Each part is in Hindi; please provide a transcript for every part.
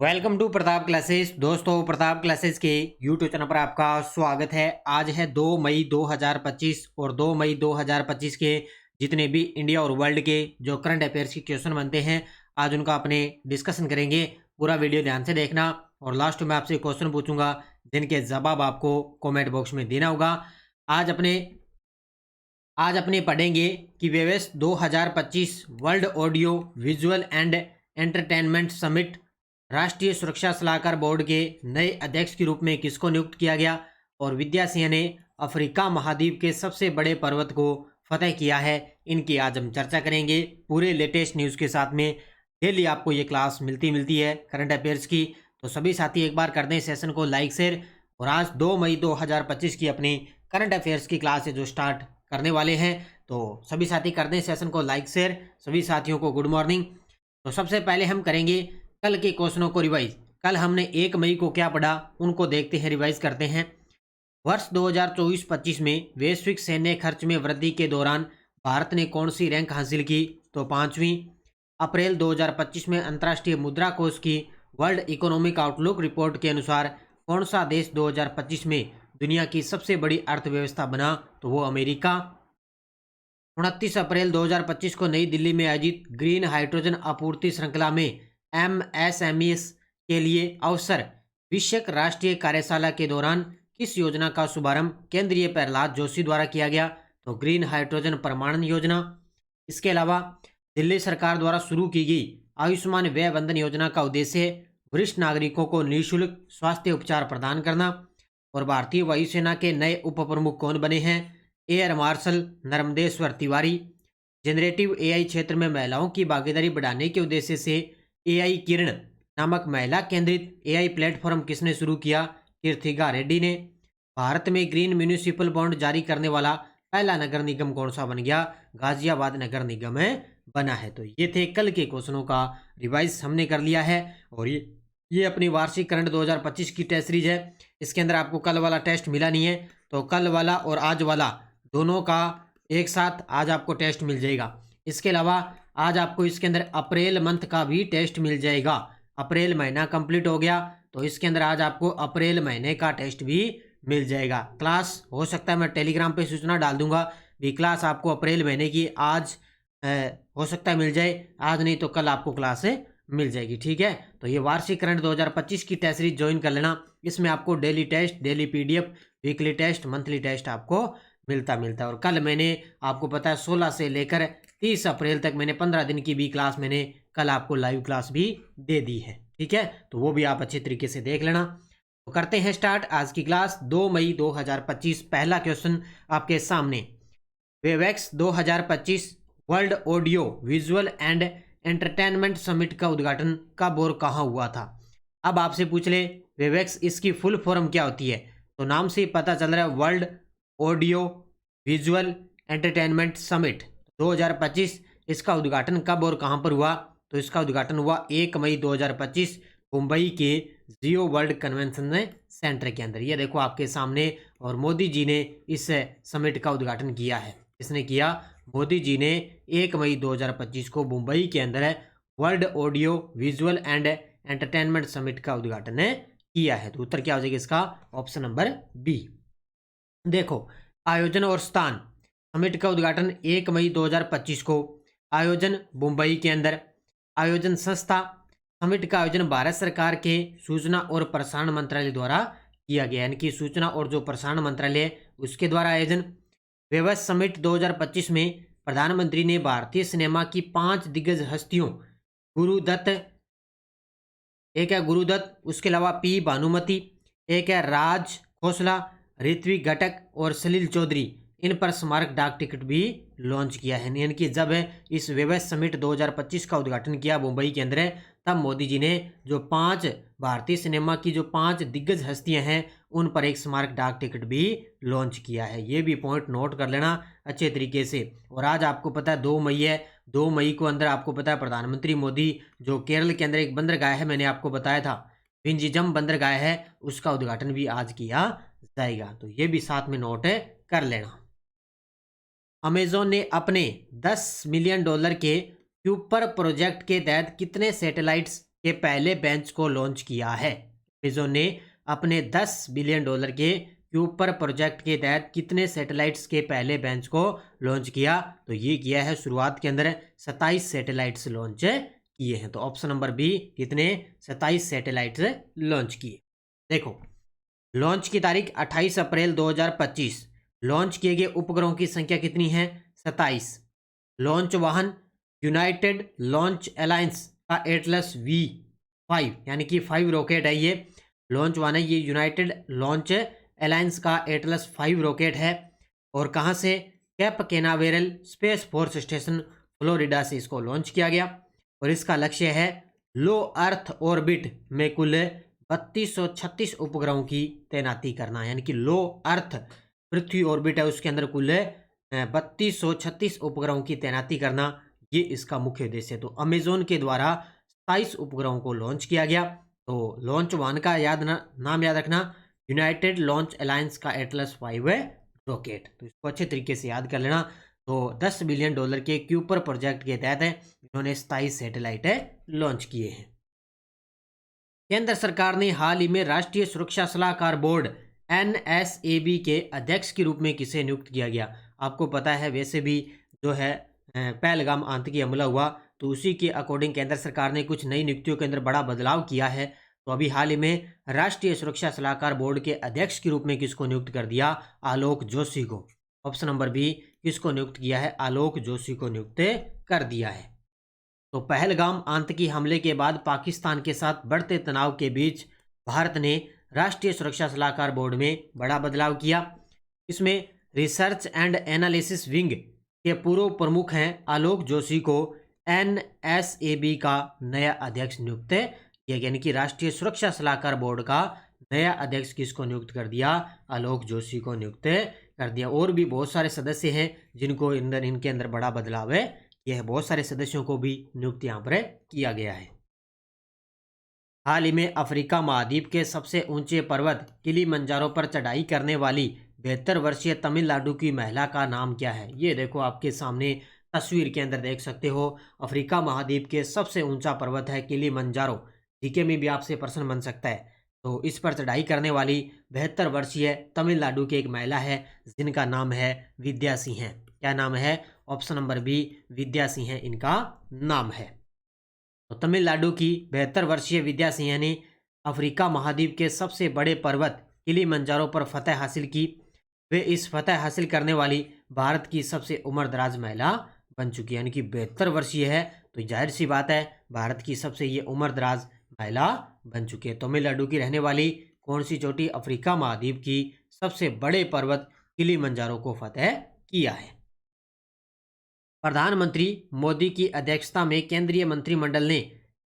Welcome to Pratap classes. दोस्तों, प्रताप क्लासेस के यूट्यूब चैनल पर आपका स्वागत है। आज है 2 मई 2025 और 2 मई 2025 के जितने भी इंडिया और वर्ल्ड के जो करंट अफेयर्स के क्वेश्चन बनते हैं, आज उनका अपने डिस्कशन करेंगे। पूरा वीडियो ध्यान से देखना और लास्ट में आपसे क्वेश्चन पूछूंगा जिनके जवाब आपको कॉमेंट बॉक्स में देना होगा। आज अपने पढ़ेंगे कि वेवेस 2025 world audio visual and entertainment summit राष्ट्रीय सुरक्षा सलाहकार बोर्ड के नए अध्यक्ष के रूप में किसको नियुक्त किया गया, और विद्या सिंह ने अफ्रीका महाद्वीप के सबसे बड़े पर्वत को फतेह किया है। इनकी आज हम चर्चा करेंगे पूरे लेटेस्ट न्यूज़ के साथ में। डेली आपको ये क्लास मिलती है करंट अफेयर्स की, तो सभी साथी एक बार कर दें सेशन को लाइक शेयर। और आज 2 मई 2025 की अपनी करंट अफेयर्स की क्लास है जो स्टार्ट करने वाले हैं, तो सभी साथी कर दें सेशन को लाइक शेयर। सभी साथियों को गुड मॉर्निंग। तो सबसे पहले हम करेंगे कल के क्वेश्चनों को रिवाइज। कल हमने 1 मई को क्या पढ़ा उनको देखते हैं, रिवाइज करते हैं। वर्ष 2024-25 में वैश्विक सैन्य खर्च में वृद्धि के दौरान भारत ने कौन सी रैंक हासिल की, तो 5वीं। अप्रैल 2025 में अंतर्राष्ट्रीय मुद्रा कोष की वर्ल्ड इकोनॉमिक आउटलुक रिपोर्ट के अनुसार कौन सा देश 2025 में दुनिया की सबसे बड़ी अर्थव्यवस्था बना, तो वो अमेरिका। 29 अप्रैल 2025 को नई दिल्ली में आयोजित ग्रीन हाइड्रोजन आपूर्ति श्रृंखला में MSMEs के लिए अवसर विषयक राष्ट्रीय कार्यशाला के दौरान किस योजना का शुभारंभ केंद्रीय प्रहलाद जोशी द्वारा किया गया, तो ग्रीन हाइड्रोजन प्रमाणन योजना। इसके अलावा दिल्ली सरकार द्वारा शुरू की गई आयुष्मान व्यय बंधन योजना का उद्देश्य वरिष्ठ नागरिकों को निःशुल्क स्वास्थ्य उपचार प्रदान करना। और भारतीय वायुसेना के नए उप प्रमुख कौन बने हैं, air marshal Narmadeshwar Tiwari. Generative AI क्षेत्र में महिलाओं की भागीदारी बढ़ाने के उद्देश्य से AI किरण नामक महिला केंद्रित AI प्लेटफॉर्म किसने शुरू किया, कीर्तिका रेड्डी ने। भारत में ग्रीन म्यूनिसिपल बॉन्ड जारी करने वाला पहला नगर निगम कौन सा बन गया, गाजियाबाद नगर निगम बना है। तो ये थे कल के क्वेश्चनों का रिवाइज हमने कर लिया है। और ये अपनी वार्षिक करंट 2025 की टेस्ट सीरीज है। इसके अंदर आपको कल वाला टेस्ट मिला नहीं है, तो कल वाला और आज वाला दोनों का एक साथ आज आपको टेस्ट मिल जाएगा। इसके अलावा आज आपको इसके अंदर अप्रैल मंथ का भी टेस्ट मिल जाएगा। अप्रैल महीना कंप्लीट हो गया, तो इसके अंदर आज आपको अप्रैल महीने का टेस्ट भी मिल जाएगा। क्लास हो सकता है मैं टेलीग्राम पे सूचना डाल दूंगा भी, क्लास आपको अप्रैल महीने की आज हो सकता है मिल जाए, आज नहीं तो कल आपको क्लास मिल जाएगी। ठीक है, तो ये वार्षिक करंट 2025 की टेस्ट सीरीज ज्वाइन कर लेना। इसमें आपको daily test, daily PDF, weekly test, monthly test आपको मिलता है। और कल मैंने आपको पता है 16 से लेकर 30 अप्रैल तक मैंने 15 दिन की भी क्लास मैंने कल आपको लाइव क्लास भी दे दी है। ठीक है, तो वो भी आप अच्छे तरीके से देख लेना। तो करते हैं स्टार्ट आज की क्लास। 2 मई 2025 पहला क्वेश्चन आपके सामने। वेवेक्स 2025 world audio visual and entertainment summit का उद्घाटन कब और कहाँ हुआ था। अब आपसे पूछ ले वेवेक्स इसकी फुल फॉर्म क्या होती है, तो नाम से ही पता चल रहा है world audio visual entertainment summit 2025। इसका उद्घाटन कब और कहां पर हुआ, तो इसका उद्घाटन हुआ 1 मई 2025 मुंबई के जियो वर्ल्ड कन्वेंशन सेंटर के अंदर। ये देखो आपके सामने, और मोदी जी ने इस समिट का उद्घाटन किया है। किसने किया, मोदी जी ने 1 मई 2025 को मुंबई के अंदर world audio visual and entertainment summit का उद्घाटन किया है। तो उत्तर क्या हो जाएगा इसका, ऑप्शन नंबर बी। देखो आयोजन और स्थान, समिट का उद्घाटन 1 मई 2025 को, आयोजन मुंबई के अंदर। आयोजन संस्था, समिट का आयोजन भारत सरकार के सूचना और प्रसारण मंत्रालय द्वारा किया गया, यानी कि सूचना और जो प्रसारण मंत्रालय उसके द्वारा आयोजन। वेवस समिट 2025 में प्रधानमंत्री ने भारतीय सिनेमा की 5 दिग्गज हस्तियों गुरुदत्त, एक है गुरुदत्त, उसके अलावा P भानुमति, एक है राज खोसला, ऋत्विक घटक और सलील चौधरी, इन पर स्मारक डाक टिकट भी लॉन्च किया है। यानी कि जब इस वेवेस समिट 2025 का उद्घाटन किया मुंबई के अंदर, तब मोदी जी ने जो 5 भारतीय सिनेमा की जो 5 दिग्गज हस्तियां हैं उन पर एक स्मारक डाक टिकट भी लॉन्च किया है। ये भी पॉइंट नोट कर लेना अच्छे तरीके से। और आज आपको पता है 2 मई है, 2 मई को अंदर आपको पता है प्रधानमंत्री मोदी जो केरल के अंदर एक बंदरगाह है, मैंने आपको बताया था विंजिजम बंदरगाह है, उसका उद्घाटन भी आज किया जाएगा। तो ये भी साथ में नोट कर लेना। अमेजोन ने अपने $10 मिलियन के क्यूपर प्रोजेक्ट के तहत कितने सैटेलाइट्स के पहले बेंच को लॉन्च किया है। अमेजोन ने अपने $10 बिलियन के क्यूपर प्रोजेक्ट के तहत कितने सैटेलाइट्स के पहले बेंच को लॉन्च किया? तो ये किया है शुरुआत के अंदर 27 सैटेलाइट्स लॉन्च किए हैं। तो ऑप्शन नंबर बी, कितने? 27 सैटेलाइट्स लॉन्च किए। देखो, लॉन्च की तारीख 28 अप्रैल 2025। लॉन्च किए गए उपग्रहों की संख्या कितनी है? 27। लॉन्च वाहन यूनाइटेड लॉन्च अलायंस का एटलस V5 यानी कि 5 रॉकेट है। ये लॉन्च वाहन है, ये यूनाइटेड लॉन्च अलायंस का एटलस 5 रॉकेट है। और कहाँ से? Cape Canaveral Space Force Station Florida से इसको लॉन्च किया गया। और इसका लक्ष्य है लो अर्थ ऑर्बिट में कुल 3236 उपग्रहों की तैनाती करना, यानी कि लो अर्थ पृथ्वी ऑर्बिट है उसके अंदर कुल 3236 उपग्रहों की तैनाती करना, ये इसका मुख्य उद्देश्य है। तो अमेजोन के द्वारा 27 उपग्रहों को लॉन्च किया गया। तो लॉन्च वाहन का नाम याद रखना, यूनाइटेड लॉन्च अलायंस का एटलस 5 रॉकेट। तो इसको अच्छे तरीके से याद कर लेना। तो $10 बिलियन के क्यूपर प्रोजेक्ट के तहत इन्होंने 27 सैटेलाइट लॉन्च किए हैं। केंद्र सरकार ने हाल ही में राष्ट्रीय सुरक्षा सलाहकार बोर्ड NSAB के अध्यक्ष के रूप में किसे नियुक्त किया गया? आपको पता है वैसे भी जो है पहलगाम आतंकी हमला हुआ, तो उसी के अकॉर्डिंग केंद्र सरकार ने कुछ नई नियुक्तियों के अंदर बड़ा बदलाव किया है। तो अभी हाल ही में राष्ट्रीय सुरक्षा सलाहकार बोर्ड के अध्यक्ष के रूप में किसको नियुक्त कर दिया? आलोक जोशी को। ऑप्शन नंबर बी, किसको नियुक्त किया है? आलोक जोशी को नियुक्त कर दिया है। तो पहलगाम आतंकी हमले के बाद पाकिस्तान के साथ बढ़ते तनाव के बीच भारत ने राष्ट्रीय सुरक्षा सलाहकार बोर्ड में बड़ा बदलाव किया। इसमें रिसर्च एंड एनालिसिस विंग के पूर्व प्रमुख हैं आलोक जोशी को NSAB का नया अध्यक्ष नियुक्त किया, यानी कि राष्ट्रीय सुरक्षा सलाहकार बोर्ड का नया अध्यक्ष किसको नियुक्त कर दिया? आलोक जोशी को नियुक्त कर दिया। और भी बहुत सारे सदस्य हैं जिनको इनके अंदर बड़ा बदलाव है। यह बहुत सारे सदस्यों को भी नियुक्त यहाँ पर किया गया है। हाल ही में अफ्रीका महाद्वीप के सबसे ऊंचे पर्वत किलिमंजारो पर चढ़ाई करने वाली 72 वर्षीय तमिलनाडु की महिला का नाम क्या है? ये देखो, आपके सामने तस्वीर के अंदर देख सकते हो। अफ्रीका महाद्वीप के सबसे ऊंचा पर्वत है किलिमंजारो। जीके में भी आपसे प्रश्न बन सकता है। तो इस पर चढ़ाई करने वाली 72 वर्षीय तमिलनाडु की एक महिला है जिनका नाम है विद्या सिंह। क्या नाम है? ऑप्शन नंबर बी, विद्या सिंह इनका नाम है। तो तमिलनाडु की 72 वर्षीय विद्या सिंह ने अफ्रीका महाद्वीप के सबसे बड़े पर्वत किलिमंजारो पर फतह हासिल की। वे इस फतह हासिल करने वाली भारत की सबसे उम्रदराज महिला बन चुकी है, यानी कि 72 वर्षीय है। तो जाहिर सी बात है भारत की सबसे ये उम्रदराज महिला बन चुकी है। तमिलनाडु की रहने वाली कौन सी चोटी अफ्रीका महाद्वीप की सबसे बड़े पर्वत किलिमंजारो को फतह किया है? प्रधानमंत्री मोदी की अध्यक्षता में केंद्रीय मंत्रिमंडल ने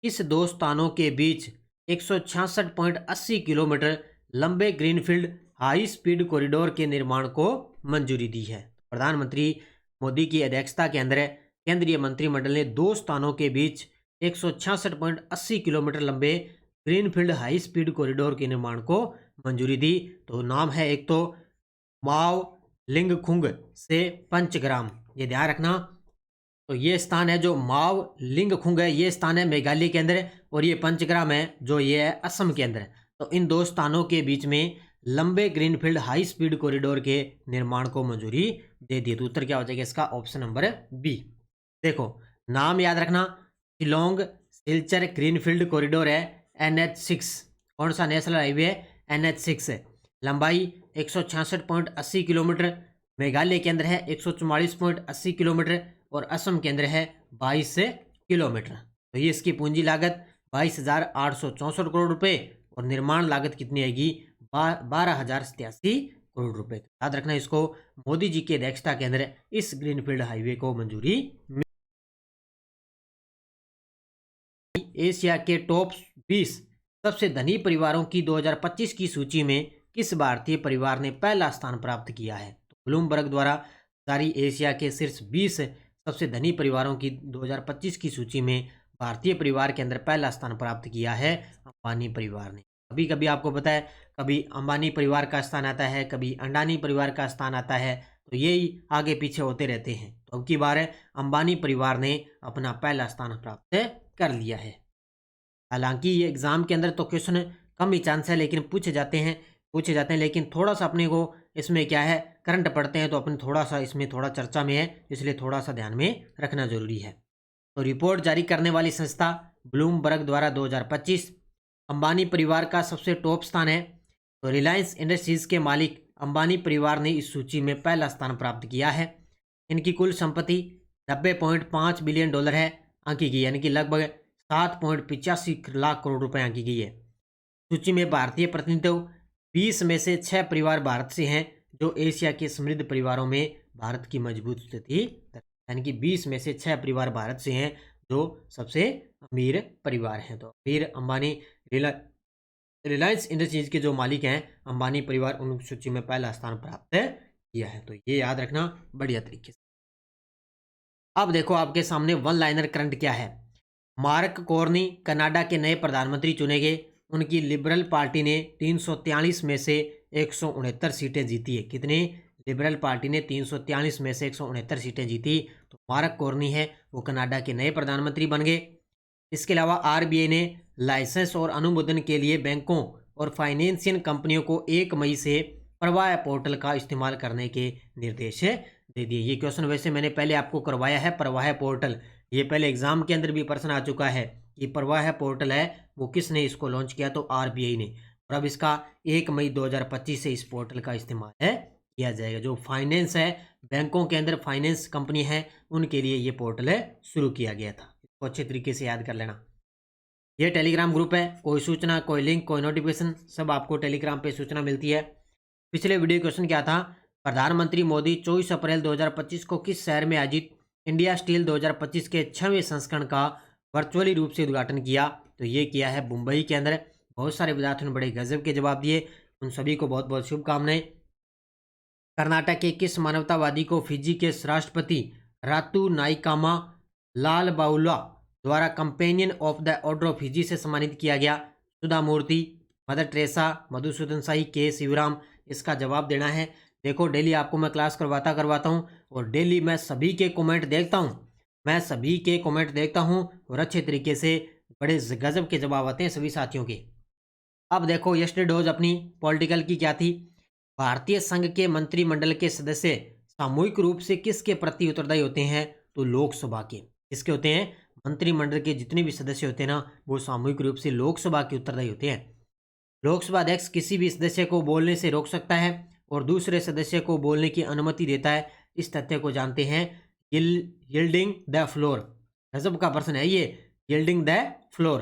किस दो स्थानों के बीच 166.80 किलोमीटर लंबे ग्रीनफील्ड हाई स्पीड कॉरिडोर के निर्माण को मंजूरी दी है? प्रधानमंत्री मोदी की अध्यक्षता के अंदर केंद्रीय मंत्रिमंडल ने दो स्थानों के बीच 166.80 किलोमीटर लंबे ग्रीनफील्ड हाई स्पीड कॉरिडोर के निर्माण को मंजूरी दी। तो नाम है, एक तो माव लिंगखुंग से पंचग्राम, ये ध्यान रखना। तो ये स्थान है जो माव लिंगखुंग है, ये स्थान है मेघालय के अंदर, और ये पंचग्राम है जो ये है असम के अंदर। तो इन दो स्थानों के बीच में लंबे ग्रीनफील्ड हाई स्पीड कॉरिडोर के निर्माण को मंजूरी दे दी। तो उत्तर क्या हो जाएगा इसका? Option number B. देखो, नाम याद रखना, शिलोंग सिलचर ग्रीनफील्ड कॉरिडोर है NH6। कौन सा नेशनल हाईवे है? NH6 है। लंबाई 166.80 किलोमीटर, मेघालय के अंदर है 144.80 किलोमीटर, और असम के अंदर है 22 किलोमीटर। तो ये इसकी पूंजी लागत 22,864 करोड़ रुपए, और निर्माण लागत कितनी आएगी? 12,087 करोड़ रुपए। याद रखना इसको। मोदी जी की अध्यक्षता के अंदर इस ग्रीनफील्ड हाईवे को मंजूरी। एशिया के टॉप 20 सबसे धनी परिवारों की 2025 की सूची में किस भारतीय परिवार ने पहला स्थान प्राप्त किया है? तो ब्लूमबर्ग द्वारा जारी एशिया के शीर्ष 20 सबसे धनी परिवारों की 2025 की सूची में भारतीय परिवार के अंदर पहला स्थान प्राप्त किया है अंबानी परिवार ने। कभी कभी आपको पता है, कभी अंबानी परिवार का स्थान आता है, कभी अडानी परिवार का स्थान आता है, तो यही आगे पीछे होते रहते हैं। तो अब की बार अंबानी परिवार ने अपना पहला स्थान प्राप्त कर लिया है। हालांकि ये एग्जाम के अंदर तो क्वेश्चन कम ही चांस है, लेकिन पूछे जाते हैं लेकिन थोड़ा सा अपने को इसमें क्या है, करंट पढ़ते हैं तो अपने थोड़ा सा इसमें थोड़ा चर्चा में है, इसलिए थोड़ा सा ध्यान में रखना जरूरी है। तो रिपोर्ट जारी करने वाली संस्था ब्लूमबर्ग द्वारा 2025 अंबानी परिवार का सबसे टॉप स्थान है। तो रिलायंस इंडस्ट्रीज के मालिक अंबानी परिवार ने इस सूची में पहला स्थान प्राप्त किया है। इनकी कुल संपत्ति 90.5 बिलियन डॉलर है आंकी गई, यानी कि लगभग 7.85 लाख करोड़ रुपए आंकी गई है। सूची में भारतीय प्रतिनिधित्व 20 में से 6 परिवार भारत से हैं, जो एशिया के समृद्ध परिवारों में भारत की मजबूत स्थिति, यानी कि 20 में से 6 परिवार भारत से हैं जो सबसे अमीर परिवार हैं। तो अमीर अंबानी रिलायंस इंडस्ट्रीज के जो मालिक हैं अंबानी परिवार, उन सूची में पहला स्थान प्राप्त किया है। तो ये याद रखना बढ़िया तरीके से। अब देखो आपके सामने वन लाइनर करंट क्या है। मार्क कार्नी कनाडा के नए प्रधानमंत्री चुने गए। उनकी लिबरल पार्टी ने 343 में से 169 सीटें जीती है। कितने? लिबरल पार्टी ने 343 में से 169 सीटें जीती। तो मार्क कार्नी है वो कनाडा के नए प्रधानमंत्री बन गए। इसके अलावा आरबीआई ने लाइसेंस और अनुमोदन के लिए बैंकों और फाइनेंशियल कंपनियों को 1 मई से प्रवाह पोर्टल का इस्तेमाल करने के निर्देश दे दिए। ये क्वेश्चन वैसे मैंने पहले आपको करवाया है, प्रवाह पोर्टल। ये पहले एग्जाम के अंदर भी प्रश्न आ चुका है कि प्रवाह पोर्टल है वो किसने इसको लॉन्च किया, तो आरबीआई ने। और अब इसका 1 मई 2025 से इस पोर्टल का इस्तेमाल किया जाएगा। जो फाइनेंस है, बैंकों के अंदर फाइनेंस कंपनी है, उनके लिए ये पोर्टल शुरू किया गया था। इसको अच्छे तरीके से याद कर लेना। ये टेलीग्राम ग्रुप है, कोई सूचना, कोई लिंक, कोई नोटिफिकेशन सब आपको टेलीग्राम पे सूचना मिलती है। पिछले वीडियो क्वेश्चन क्या था, प्रधानमंत्री मोदी 24 अप्रैल 2025 को किस शहर में आयोजित इंडिया स्टील 2025 के 6वें संस्करण का वर्चुअली रूप से उद्घाटन किया? तो ये किया है मुंबई के अंदर। बहुत सारे विद्यार्थियों ने बड़े गजब के जवाब दिए, उन सभी को बहुत बहुत शुभकामनाएं। कर्नाटक के किस मानवतावादी को फिजी के राष्ट्रपति रातू नाइकामा लाल बाउला द्वारा companion of the order of Fiji से सम्मानित किया गया? सुधा मूर्ति, मदर टेरेसा, मधुसूदन साई, के शिवराम? इसका जवाब देना है। देखो डेली आपको मैं क्लास करवाता हूँ और डेली मैं सभी के कमेंट देखता हूँ, और अच्छे तरीके से बड़े गजब के जवाब आते हैं सभी साथियों के। अब देखो यस्टरडे डोज अपनी पॉलिटिकल की क्या थी। भारतीय संघ के मंत्रिमंडल के सदस्य सामूहिक रूप से किसके प्रति उत्तरदायी होते हैं? तो लोकसभा के। किसके होते हैं? मंत्रिमंडल के जितने भी सदस्य होते हैं ना, वो सामूहिक रूप से लोकसभा के उत्तरदायी होते हैं। लोकसभा अध्यक्ष किसी भी सदस्य को बोलने से रोक सकता है और दूसरे सदस्य को बोलने की अनुमति देता है। इस तथ्य को जानते हैं यील्डिंग द फ्लोर। गजब का प्रश्न है ये, यील्डिंग द फ्लोर।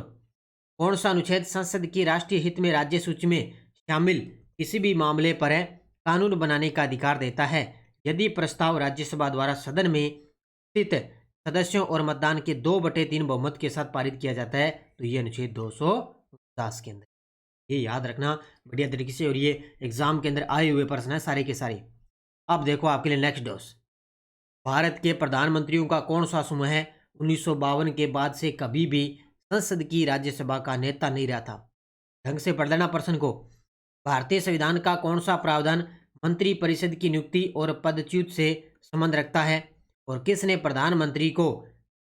कौन सा अनुच्छेद संसद की राष्ट्रीय हित में राज्य सूची में शामिल किसी भी मामले पर कानून बनाने का अधिकार देता है यदि प्रस्ताव राज्यसभा द्वारा सदन में स्थित सदस्यों और मतदान के 2/3 बहुमत के साथ पारित किया जाता है? तो ये अनुच्छेद 250 के अंदर। ये याद रखना बढ़िया तरीके से, और ये एग्जाम के अंदर आए हुए प्रश्न है सारे के सारे। अब देखो आपके लिए नेक्स्ट डोज। भारत के प्रधानमंत्रियों का कौन सा समूह है 1952 के बाद से कभी भी संसद की राज्यसभा का नेता नहीं रहा था? ढंग से पढ़ लेना प्रश्न को। भारतीय संविधान का कौन सा प्रावधान मंत्री परिषद की नियुक्ति और पदच्युत से संबंध रखता है? और किसने प्रधानमंत्री को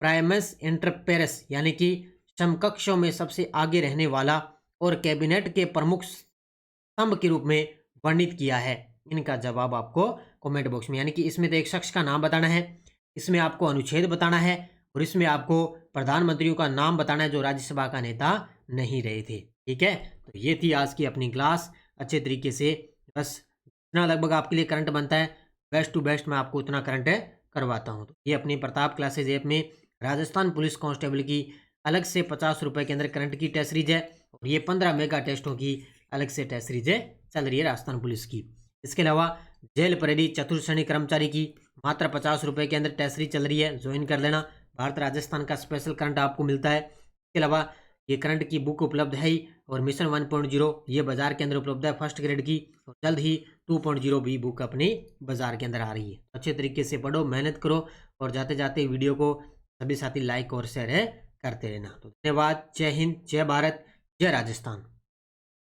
प्राइमस इंटरपेरस यानी कि समकक्षों में सबसे आगे रहने वाला और कैबिनेट के प्रमुख स्तंभ के रूप में वर्णित किया है? इनका जवाब आपको कमेंट बॉक्स में, यानी कि इसमें तो एक शख्स का नाम बताना है, इसमें आपको अनुच्छेद बताना है, और इसमें आपको प्रधानमंत्रियों का नाम बताना है जो राज्यसभा का नेता नहीं रहे थे। ठीक है, तो ये थी आज की अपनी क्लास। अच्छे तरीके से बस इतना लगभग आपके लिए करंट बनता है, बेस्ट टू बेस्ट मैं आपको उतना करंट करवाता हूँ। तो ये अपनी प्रताप क्लासेज ऐप में राजस्थान पुलिस कांस्टेबल की अलग से 50 रुपये के अंदर करंट की टेस्ट सीरीज है, और ये 15 मेगा टेस्टों की अलग से टेस्ट सीरीज चल रही है राजस्थान पुलिस की। इसके अलावा जेल प्रेरित चतुर्थ श्रेणी कर्मचारी की मात्र 50 रुपये के अंदर टेस्ट सीरीज चल रही है, ज्वाइन कर लेना। भारत राजस्थान का स्पेशल करंट आपको मिलता है। इसके अलावा ये करंट की बुक उपलब्ध है ही, और मिशन 1.0 ये बाजार के अंदर उपलब्ध है फर्स्ट ग्रेड की, और जल्द ही 2.0 भी बुक अपनी बाजार के अंदर आ रही है। अच्छे तरीके से पढ़ो, मेहनत करो, और जाते जाते वीडियो को सभी साथी लाइक और शेयर करते रहना। तो धन्यवाद। जय हिंद, जय भारत, जय राजस्थान।